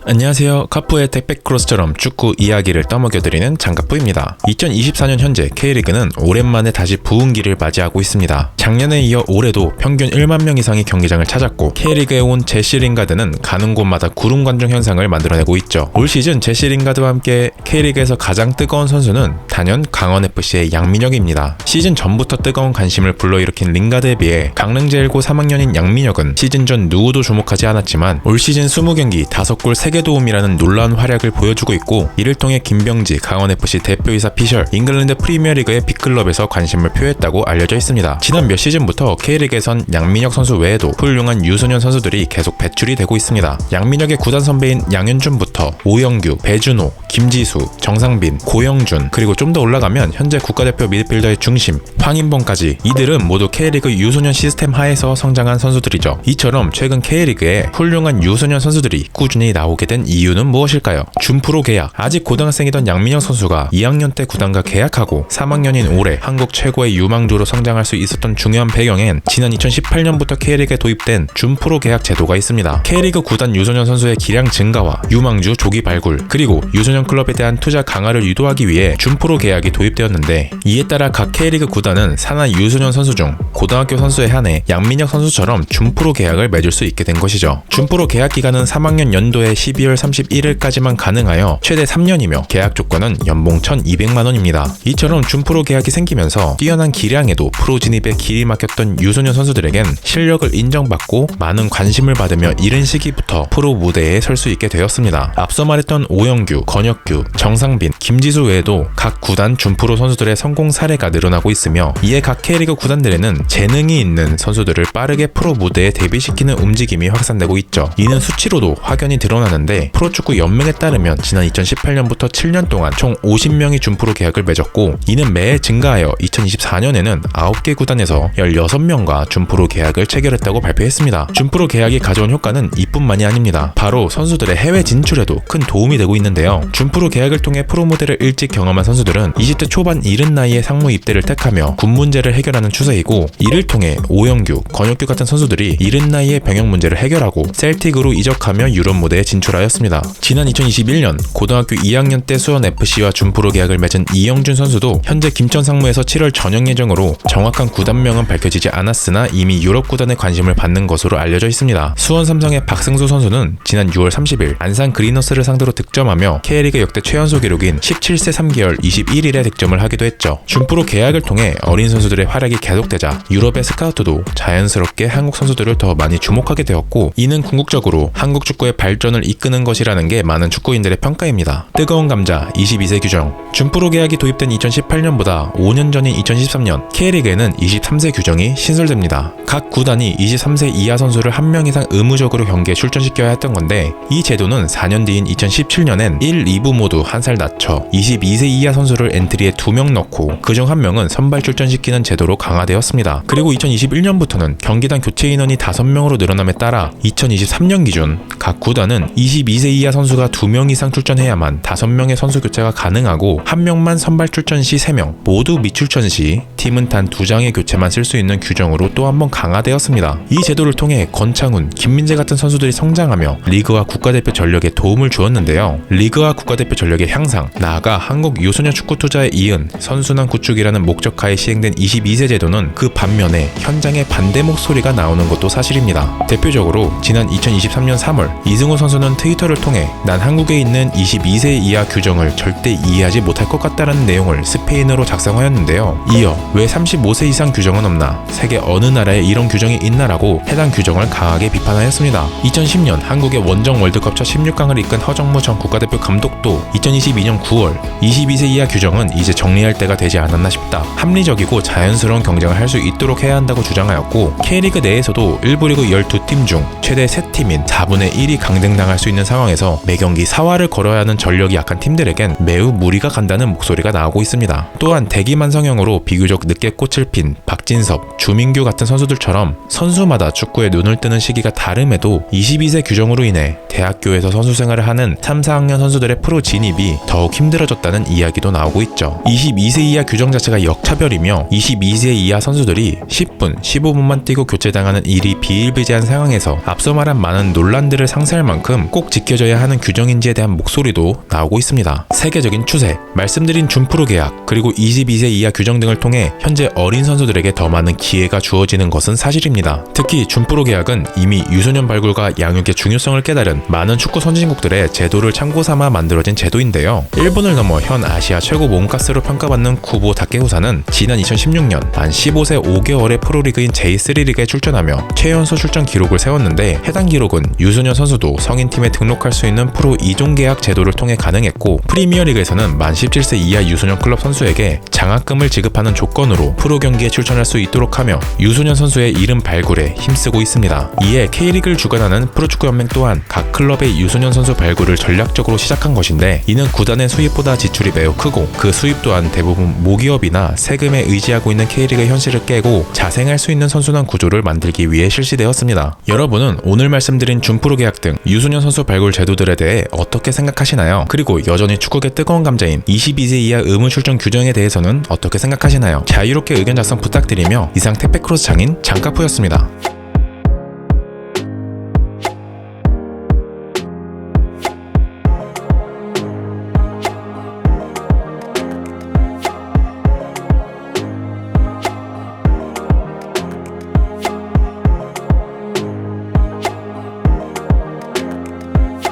안녕하세요. 카푸의 택배크로스처럼 축구 이야기를 떠먹여드리는 장갑부입니다. 2024년 현재 K리그는 오랜만에 다시 부흥기를 맞이하고 있습니다. 작년에 이어 올해도 평균 1만 명 이상이 경기장을 찾았고 K리그에 온 제시 링가드는 가는 곳마다 구름 관중 현상을 만들어내고 있죠. 올 시즌 제시 링가드와 함께 K리그에서 가장 뜨거운 선수는 단연 강원FC의 양민혁입니다. 시즌 전부터 뜨거운 관심을 불러일으킨 링가드에 비해 강릉제일고 3학년인 양민혁은 시즌 전 누구도 주목하지 않았지만 올 시즌 20경기 5골 3개 도움이라는 놀라운 활약을 보여주고 있고, 이를 통해 김병지 강원FC 대표이사 피셜 잉글랜드 프리미어리그의 빅클럽에서 관심을 표했다고 알려져 있습니다. 지난 몇 시즌부터 K리그에선 양민혁 선수 외에도 훌륭한 유소년 선수들이 계속 배출이 되고 있습니다. 양민혁의 구단 선배인 양현준부터 오영규, 배준호, 김지수, 정상빈, 고영준, 그리고 좀 더 올라가면 현재 국가대표 미드필더의 중심 황인범까지, 이들은 모두 K리그 유소년 시스템 하에서 성장한 선수들이죠. 이처럼 최근 K리그에 훌륭한 유소년 선수들이 꾸준히 나오게 된 이유는 무엇일까요? 준프로 계약. 아직 고등학생이던 양민혁 선수가 2학년 때 구단과 계약하고 3학년인 올해 한국 최고의 유망주로 성장할 수 있었던 중요한 배경엔 지난 2018년부터 K리그에 도입된 준프로 계약 제도가 있습니다. K리그 구단 유소년 선수의 기량 증가와 유망주 조기 발굴, 그리고 유소년 클럽에 대한 투자 강화를 유도하기 위해 준프로 계약이 도입되었는데, 이에 따라 각 K리그 구단은 산하 유소년 선수 중 고등학교 선수에 한해 양민혁 선수처럼 준프로 계약을 맺을 수 있게 된 것이죠. 준프로 계약 기간은 3학년 연도에 12월 31일까지만 가능하여 최대 3년이며 계약 조건은 연봉 1,200만 원입니다. 이처럼 준프로 계약이 생기면서 뛰어난 기량에도 프로 진입에 길이 막혔던 유소년 선수들에겐 실력을 인정받고 많은 관심을 받으며 이른 시기부터 프로 무대에 설 수 있게 되었습니다. 앞서 말했던 오영규, 권혁규, 정상빈, 김지수 외에도 각 구단 준프로 선수들의 성공 사례가 늘어나고 있으며, 이에 각 K리그 구단들에는 재능이 있는 선수들을 빠르게 프로 무대에 데뷔시키는 움직임이 확산되고 있죠. 이는 수치로도 확연히 드러나는데, 프로축구 연맹에 따르면 지난 2018년부터 7년 동안 총 50명이 준프로 계약을 맺었고, 이는 매해 증가하여 2024년에는 9개 구단에서 16명과 준프로 계약을 체결했다고 발표했습니다. 준프로 계약이 가져온 효과는 이뿐만이 아닙니다. 바로 선수들의 해외 진출에도 큰 도움이 되고 있는데요. 준프로 계약을 통해 프로 무대를 일찍 경험한 선수들은 20대 초반 이른 나이에 상무 입대를 택하며 군 문제를 해결하는 추세이고, 이를 통해 오영규, 권혁규 같은 선수들이 이른 나이에 병역 문제를 해결하고 셀틱으로 이적하며 유럽 무대에 진출하였습니다. 지난 2021년 고등학교 2학년 때 수원FC와 준프로 계약을 맺은 이영준 선수도 현재 김천 상무에서 7월 전역 예정으로 정확한 구단명은 밝혀지지 않았으나 이미 유럽 구단의 관심을 받는 것으로 알려져 있습니다. 수원 삼성의 박승수 선수는 지난 6월 30일 안산 그리너스를 상대로 득점하며 K리그 역대 최연소 기록인 17세 3개월 21일에 득점을 하기도 했죠. 준프로 계약을 통해 어린 선수들의 활약이 계속되자 유럽의 스카우트도 자연스럽게 한국 선수들을 더 많이 주목하게 되었고, 이는 궁극적으로 한국 축구의 발전을 이끄는 것이라는 게 많은 축구인들의 평가입니다. 뜨거운 감자 22세 규정. 준프로 계약이 도입된 2018년보다 5년 전인 2013년 K리그에는 23세 규정이 신설됩니다. 각 구단이 23세 이하 선수를 한 명 이상 의무적으로 경기에 출전시켜야 했던 건데, 이 제도는 4년 뒤인 2017년엔 1, 2부 모두 한 살 낮춰 22세 이하 선수를 엔트리에 2명 넣고 그중 1명은 선발 출전시키는 제도로 강화되었습니다. 그리고 2021년부터는 경기당 교체 인원이 5명으로 늘어남에 따라 2023년 기준 각 구단은 22세 이하 선수가 2명 이상 출전해야만 5명의 선수 교체가 가능하고, 1명만 선발 출전 시 3명, 모두 미출전 시 팀은 단 2장의 교체만 쓸 수 있는 규정으로 또 한 번 강화되었습니다. 이 제도를 통해 권창훈, 김민재 같은 선수들이 성장하며 리그와 국가대표 전력에 도움을 주었는데요. 리그와 국가대표 전력의 향상, 나아가 한국 유소년 축구 투자에 이은 선순환 구축이라는 목적하에 시행된 22세 제도는 그 반면에 현장의 반대 목소리가 나오는 것도 사실입니다. 대표적으로 지난 2023년 3월 이승우 선수는 트위터를 통해 난 한국에 있는 22세 이하 규정을 절대 이해하지 못할 것 같다라는 내용을 스페인어로 작성하였는데요. 이어 왜 35세 이상 규정은 없나? 세계 어느 나라에 이런 규정이 있나라고 해당 규정을 강하게 비판하였습니다. 2010년 한국의 원정 월드컵 첫 16강을 이끈 허정무 전 국가대표 감독도 2022년 9월 22세 이하 규정은 이제 정리할 때가 되지 않았나 싶다. 합리적이고 자연스러운 경쟁을 할 수 있도록 해야 한다고 주장하였고, K리그 내에서도 1부 리그 12팀 중 최대 3팀인 4분의 1이 강등당할 수 있는 상황에서 매경기 사활을 걸어야 하는 전력이 약한 팀들에겐 매우 무리가 간다는 목소리가 나오고 있습니다. 또한 대기만 성형으로 비교적 늦게 꽃을 핀 박진섭, 주민규 같은 선수들처럼 선수마다 축구에 눈을 뜨는 시기가 다름에도 22세 규정으로 인해 대학교에서 선수 생활을 하는 3, 4학년 선수들의 프로 진입이 더욱 힘들어졌다는 이야기도 나오고 있죠. 22세 이하 규정 자체가 역차별이며 22세 이하 선수들이 10분, 15분만 뛰고 교체당하는 일이 비일비재한 상황에서 앞서 말한 많은 논란들을 상쇄할 만큼 꼭 지켜져야 하는 규정인지에 대한 목소리도 나오고 있습니다. 세계적인 추세, 말씀드린 준프로 계약, 그리고 22세 이하 규정 등을 통해 현재 어린 선수들에게 더 많은 기회가 주어지는 것은 사실입니다. 특히 준프로 계약은 이미 유소년 발굴과 양육의 중요성을 깨달은 많은 축구 선진국들의 제도를 참고 삼아 만들어진 제도인데요. 일본을 넘어 현 아시아 최고 몸값으로 평가받는 쿠보 다케후사는 지난 2016년 만 15세 5개월의 프로리그인 J3 리그에 출전하며 최연소 출전 기록을 세웠는데, 해당 기록은 유소년 선수도 성인팀에 등록할 수 있는 프로 2종 계약 제도를 통해 가능했고, 프리미어리그에서는 만 17세 이하 유소년 클럽 선수에게 장학금을 지급하는 조건으로 프로 경기에 출전할 수 있도록 하며 유소년 선수의 이름 발굴에 힘쓰고 있습니다. 이에 K리그를 주관하는 프로축구연맹 또한 각 클럽의 유소년 선수 발굴을 전략적으로 시작한 것인데, 이는 구단의 수입보다 지출이 매우 크고 그 수입 또한 대부분 모기업이나 세금에 의지하고 있는 K리그의 현실을 깨고 자생할 수 있는 선순환 구조를 만들기 위해 실시되었습니다. 여러분은 오늘 말씀드린 준프로 계약 등 유소년 선수 발굴 제도들에 대해 어떻게 생각하시나요? 그리고 여전히 축구계 뜨거운 감자인 22세 이하 의무 출전 규정에 대해서는 어떻게 생각하시나요? 자유롭게 의견 작성 부탁드리며, 이상 택배크로스 장인 장카푸였습니다.